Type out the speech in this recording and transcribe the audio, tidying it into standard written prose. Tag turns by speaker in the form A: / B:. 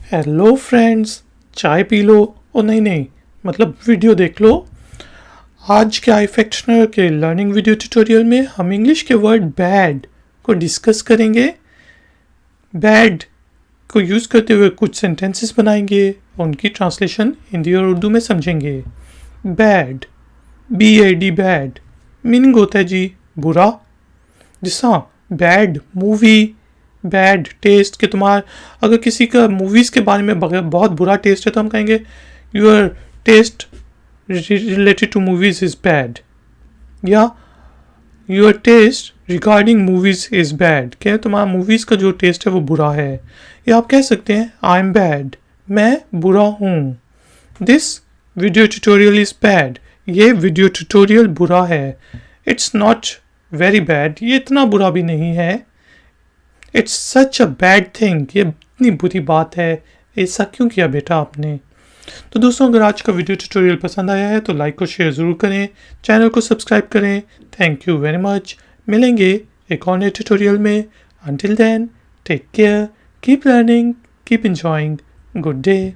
A: Hello friends, चाय P low. ओ नहीं नहीं, मतलब वीडियो देख लो। आज के iFactioner के लर्निंग वीडियो ट्यूटोरियल में हम इंग्लिश के वर्ड बैड को डिस्कस करेंगे। बैड को यूज़ करते हुए कुछ सेंटेंसेस बनाएंगे, उनकी ट्रांसलेशन हिंदी और उर्दू में समझेंगे। बैड, BAD बैड मीनिंग होता है जी बुरा। जैसा बैड मूवी, बैड टेस्ट के तुम्हारा अगर किसी का मूवीज़ के बारे में बहुत बुरा टेस्ट है तो हम कहेंगे your taste related to movies is bad, या your taste regarding movies is bad, क्या तुम्हारा मूवीज़ का जो टेस्ट है वो बुरा है। या आप कह सकते हैं आई एम बैड, मैं बुरा हूँ। This video tutorial is bad, ये वीडियो ट्यूटोरियल बुरा है। इट्स नॉट वेरी बैड, ये इतना बुरा भी नहीं है। It's such a bad thing, ये इतनी बुरी बात है, ऐसा क्यों किया बेटा आपने। तो दोस्तों, अगर आज का वीडियो ट्यूटोरियल पसंद आया है तो लाइक और शेयर ज़रूर करें, चैनल को सब्सक्राइब करें। Thank you very much. मिलेंगे एक और नए ट्यूटोरियल में। Until then, take care, keep learning, keep enjoying, good day.